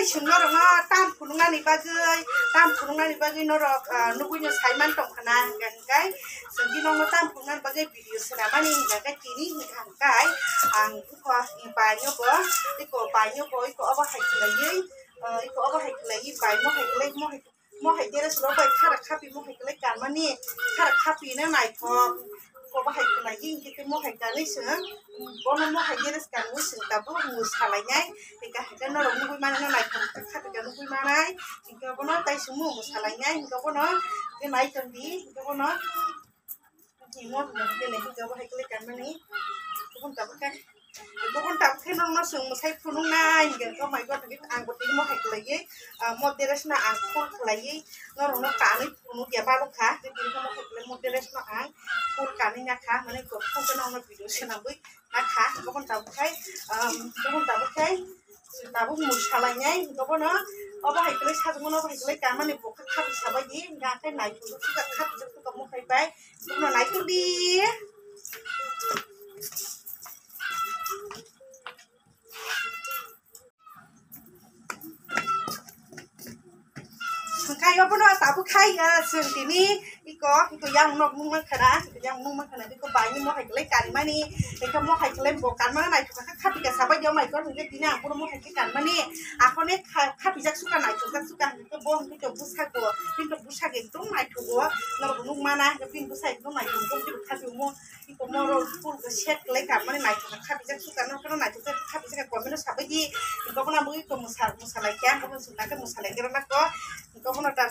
sunor ma tam pulungan ni bagai norok nubunya saiman tong kana gangkai sendi nong tam pulungan bagai video selama ni gangkai kini gangkai ang ko ibanyo bo iko apa hai lagi bai mo hai dere sulo bai khara khapi mo hai lagi kan mani khara khapi na nai thok ko ba hai lagi kita mo hai kan ni se bono mo hai dere kan mu sing tabu mu salai nyai tika kan no mu mana na nai thok khapi kan mu mana tika bono tai sumu mu salai nyai tika bono ke nai tambi tika bono ni mo ke le tika ba hai lagi kan mani ko tabu kan Bukan tak kenal masuk musai punung nai, gitu. Oh my god, gitu. Angkut ini mau hek lagi, moderes na angkut lagi, ngorong kani punung dia baru kah, jadi mau hek lagi moderes na angkut kani nak kah, mana kau kenal na video senabui nak kah, bukan tak pakai, tabu musalahnya, bukan na, apa hek lagi satu mana hek lagi kan mana bukan kah bisa bagi, nggak kan naik dulu juga kah, jadi kamu hek baik, bukan naik dulu di. Kai apa no tabu kai sentini iko yang nok mung makana iko banyu mo hai kelai kan mani iko mo hai kelai bokan mana nai tuka khapi ka sabai yo mai ko nge dina aku mo hai kan mani aku ne khapi jak suka nai tuka iko bo iko busa ko pintu busa ge tung nai tugo no nung mana ke pintu busa iko nai tugo iko khapi mo iko mo ro pun ke set kelai kan mani nai tuka khapi jak suka no kono nai tuka khapi jak ko meno sabai di iko bona mo iko musala kya ko sunna ke musala ge na ko iko bona ta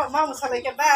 mau salah kita.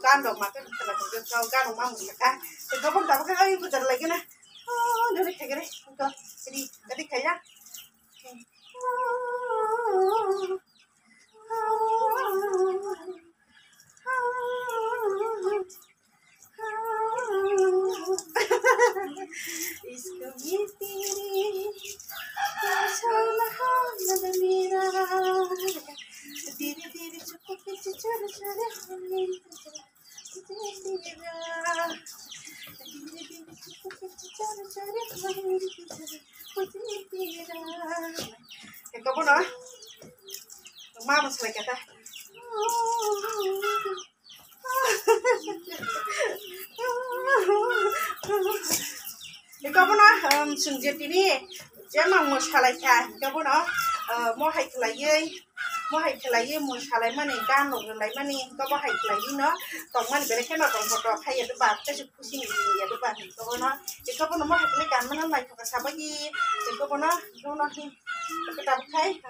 Kan dong makan kalau kan rumah musaka itu pun tak pakai putar lagi nah dari kayak gini jadi kayak इसको ये तेरे धीरे धीरे चुप Ito po no? Magmamas lang kita. Ito po no? Sungjit ini Jemang mo salay ka. Ito po no? Mo hay kelai mo salay mani gan lo kelai mani ko ba hay kelai no tong man bere kena tong foto hay ya ba ta su kusi ni ya ba ko no iko po no mo hay kelai kan man mai ko sa ba gi iko po no no hi ko ta kai iko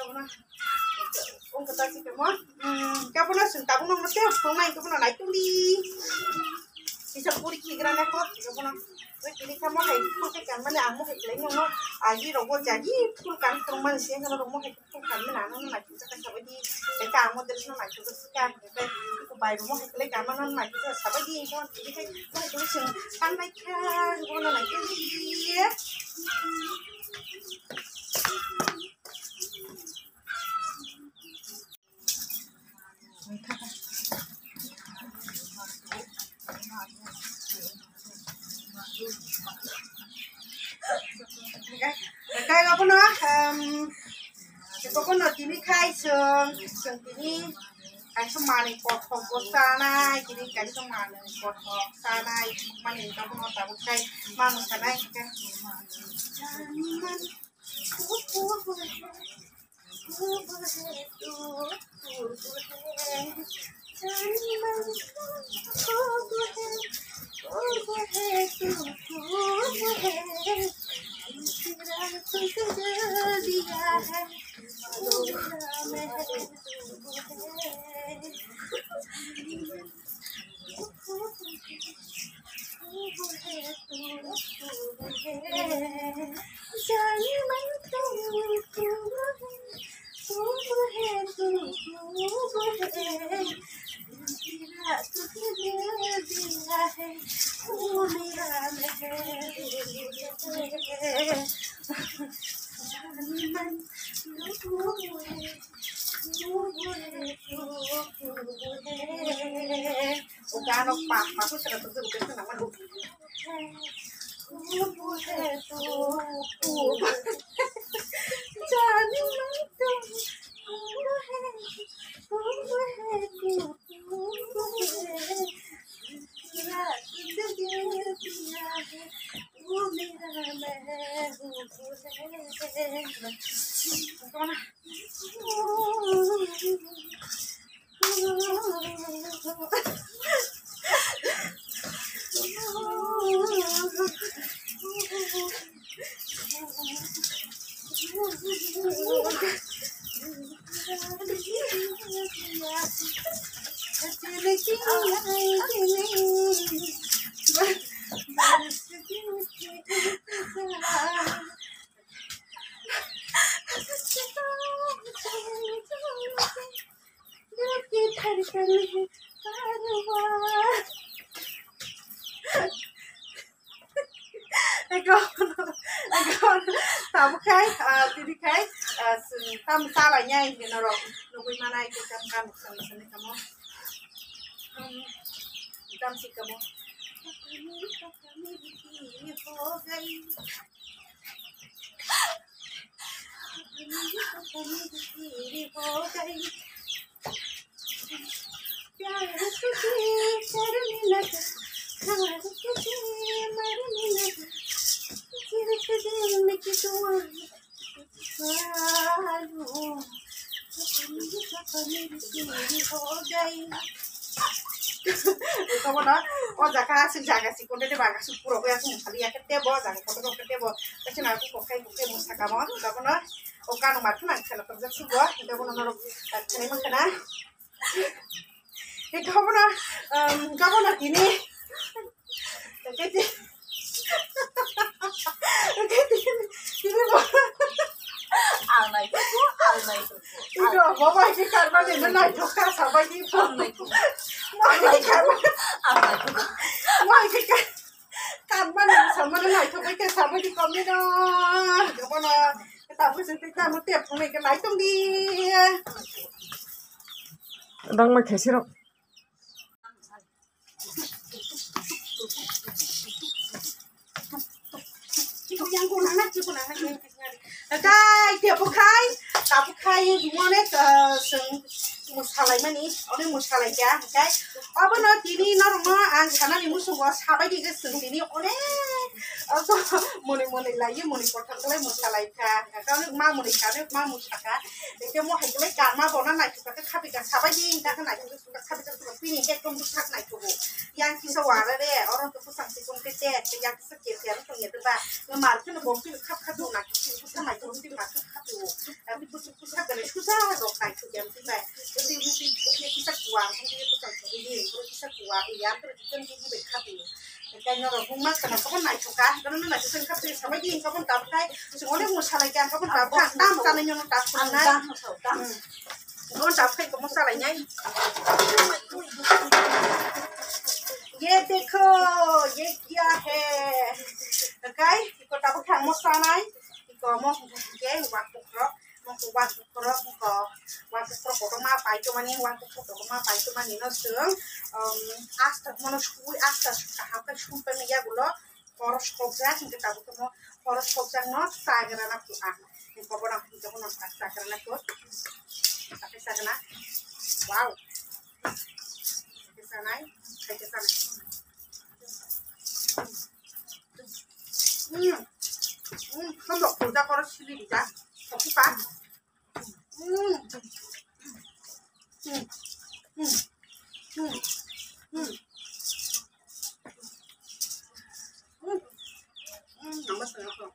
po no ong ko ta si mo ko po no sun ta po no mo se ko mai ko po no nai tu li isa puri ki grana ko iko po no Ini kamu hai pakai kan mana amu hai kelai ngono agi rogo jadi full kan teman sih kalau romo hai full kan mana anu nak kita kasih bagi kita amu terus nak kita suka kita को bye बो हेकले gamma none नाइ के साबायदि इंसान बिदिखाय हेकले जों साननायखा गनो Nike बियो Kaya ako na, ko na tinikai sung tini kaya sumani kothok ko sana, tini kaya sumani kothok sana, mani ako na tapos kay mano sana kaya. Udah pak, aku sudah tutup ke sana mana? Tahu kai, tadi kai, tam salahnya ini norok, nungguin mana itu kan sama kamu, tam si kamu. Kamu dah, oh jaga sih, kau deh bagas pura pura sih, kali ya kita bawa jaga, kau tuh kita bawa, tapi nanti kau kayak musa kamu, kamu dah, oh kan nomor tuh nanti kalau kerja sih gua, kamu nomor cari mana? Kamu dah gini, ini itu bawa ini karena ini naik juga sampai di mau ini karena sama naik juga ke sampai di komedi dong kamu tapi seperti kamu tiap kali ke naik tuh dia đang mà kể 싫어. yang kurang nak kai tiap kai tapi kai gimana ke musalai mani orang musalai ya kai apa nanti ini normal karena ini musuh gua sabai di kesini ini oleh atau moni lagi moni kotak lagi musalai ka kalau mau moni kau mau musaka itu mau hasilnya karena bonan naik juga ke kapi kan sabai di kita kan naik juga kapi kan tuh pilih kayak komputer naik tuh yang kisah warna deh orang tuh pusang sih komputer yang kisah kiasian tuh ya tuh pak ngemarkin bongkir kap tuh naik pusing naik tuh mesti naik kap tuh tapi pusing dari susah dong naik tuh jam tiba jadi kisah kuat mungkin itu kan ini kalau kisah kuat ya terus kan jadi berkap tuh kayaknya orang rumah karena kamu naik juga karena naik tuh kap tuh sama dia kamu tahu kayak semua orang mau salah kan kamu tahu kan tam sana nyono tak pernah ngon chảo khay có masa lại nhảy. Ye देखो ये क्या है cái có tao có thằng masa này có mong cái quạt cục đó mong quạt cục đó có quạt cục của ma phải cho mình quạt cục của ma phải cho mình nó sướng asta mana shui asta kahap ka shui pe meja gulo horos kopjak kita tahu temo horos kopjak no sagrana ku ah ni ko bona ku ko no sagrana ko tapi sagrana wow kita nai kita sana không được phụ ra con chili đi ra không có nóng mất rồi không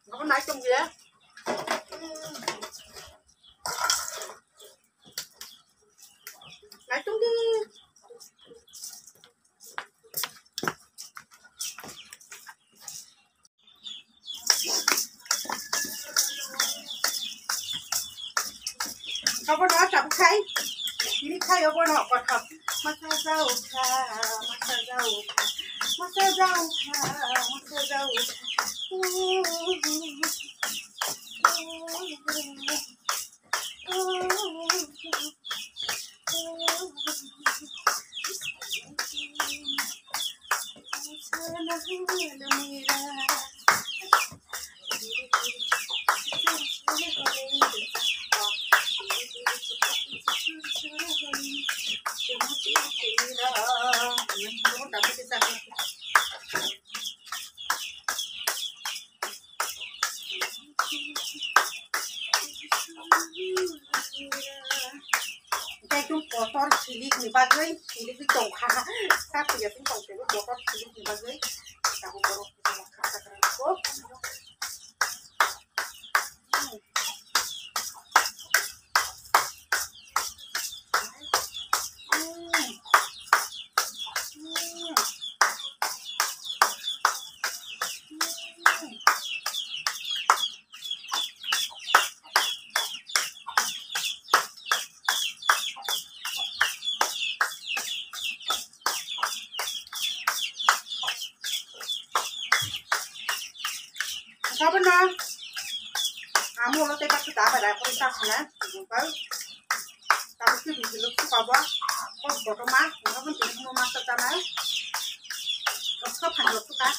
nó có nãy trong gì á nãy trong đi không có đó chậm khay ini khay ở bên họ còn học masa jauh masa jauh masa jauh masa jauh cái chúng có to chili người ba dưới chili cái trồng hà sao bây giờ chúng trồng cái có to chili người ba dưới cả một bộ một khá là tốt sao bên đó mua nó tây bắc kita pada aku tak sana bukan tapi sih di sini tuh apa kok foto mah nó vẫn chỉ mua masa sana kok hành được ta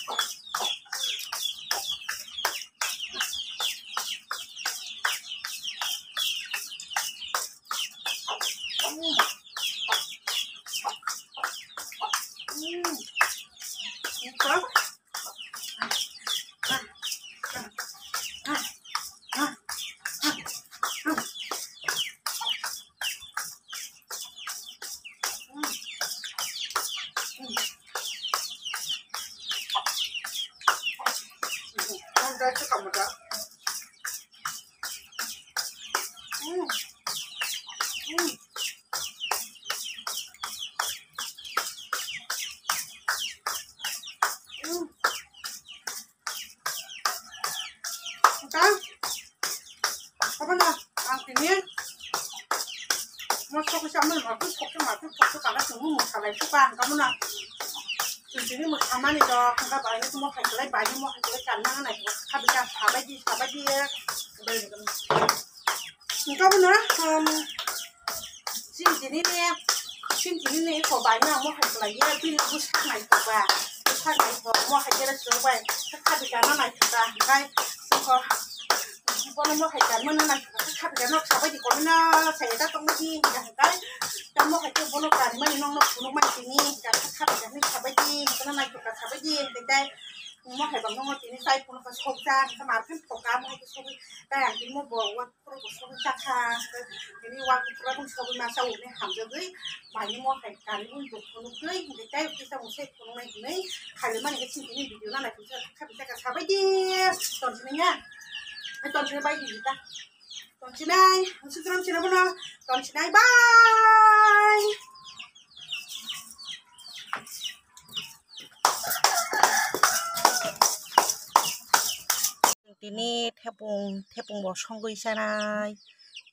đây sẽ cầm một đó apa na ang tinin masuk ke sana masuk karena semua masalah itu kan kamu na ini mau sama nih dok enggak banyak semua kayak banyak mau kayak karena naik habis sahabat dia enggak benar sini nih kok banyak mau kayak lagi pilih busuk naik coba busuk naik mau kayak coba habis karena naik kita kayak suka con nó phải cắn nó này khát cái nó sao bây giờ con nó xảy ra trong cái cái nó phải kêu nó cắn mấy nó mạnh thì nghe cắn khát cái nó sao bây giờ cái nó này cũng sao bây giờ đây Mo hay bang mo tini sai pun ka sok jan ka mar kan to ka mo hay sok ta yang tin mo bo wa pro ko sok cha kha ini wa pro ko sok ma sa u ne ham je gei ma ni mo hay ka ni bu ko no gei de tai ki sa mo se ko no nei khai ma ni ka chin ni video na la ki sa ka bi ka sa bai di ton ni nya ton ni bai di ta ton chi nai su tram chi na bu na ton chi nai bye ini tepung bosong goi sanai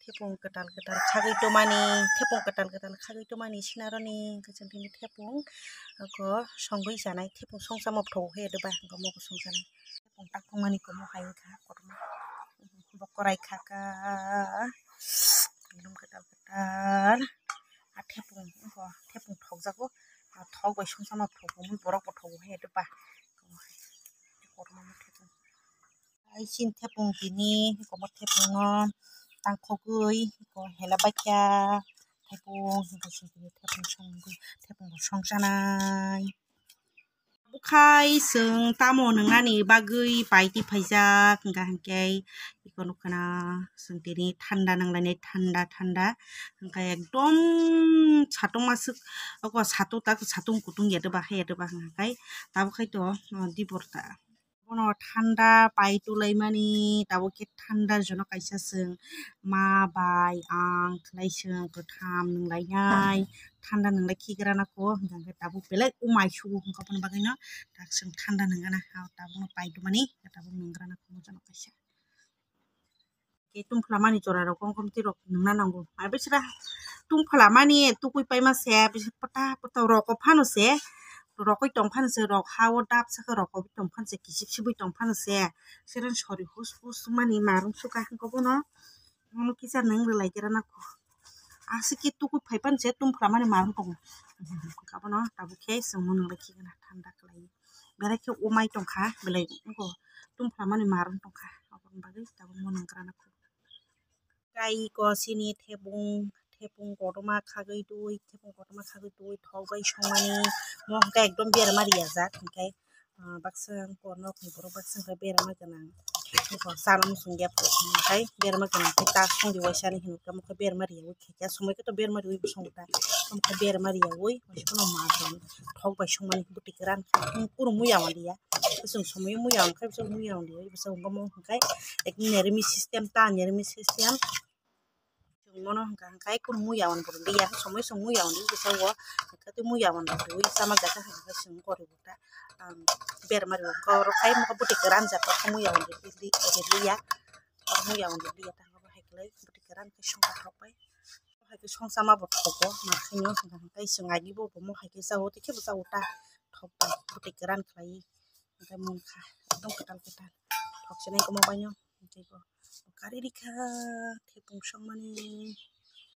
tepung ketal khagai tomani tepung ketal khagai tomani sinaroni kajang tini tepung ko songgoi sanai tepung songsam thau he de ba ko mo song sanai tepung takmani ko mo hai kha korma bokorai khaka minum ketal a tepung thok jago thok bai songsam thau mo borok thau he de ba korma tepung ai sin tepung tini ko mo tepung no tangkhogui ko hela bakya tepung sin tini tepung songsanai bukai seng tamo nangani bagui paiti phaijak hingga hingke ikono kana seng tini thanda nanglani thanda hingka ekdom satung masuk ako satung kutung yede ba hingkai tabo khai to diborta no thanda pai tulai mani tabo ke thanda jono kaisa seng ma bai ang khlai seng kotham nanglai nai thanda nanglai khigrana ko hingka tabo belai umai su hingka pon bagai no tak seng thanda nangana tabo no pai dumani tabo nangrana ko jono kaisa ke tungflamani jora rok kom tirok nangna nango ai besra tungflamani tukui pai ma se bisra pata rok ko phano se rokoi tongphan se rok hawo dap saka rok tongphan se kisip sibui tongphan se seran sori hus mani marung suka hangko bono mono kisa nang relai gerana ko asiki tuku phaipan se tungflamani marung tong kabono tabu ke sumon leki gana thanda klai bere ke umai tongkha belai ko tungflamani marung tongkha abon bagai tabu monang grana ko kai ko sini tepung kotorma khagai dui thok bai songmani mo hingka ekdom bermari ajak hingkai baksang korno khiboro baksang ka berma ganang ko salam sungya hingkai berma ganang ta songdi waisani hinka mo bermari oi khekya somoi ko to bermari oi songta mo bermari oi hono majon thok bai songmani buti kran puro muyawan dia sung somoi muyawan kai sung muyawan dia bisang mo hingkai ek nermi system mono hangkai kun muyawan burliya somoi sung muyawan di bisa wo kati muyawan dui sama jaka hangkai sung kori buta bermari ko rokai mo buti keran jaka muyawan di liya muyawan di liya tang ko heklai buti keran ke sung rokai hai ke sung sama bot ko makhinyo hangkai sung agi bo mo hai ke sawo te ke buta uta thopai buti keran klai hangkai mon kha dong ketal thok sene ko mo banyo ko kari dikha tepung songmani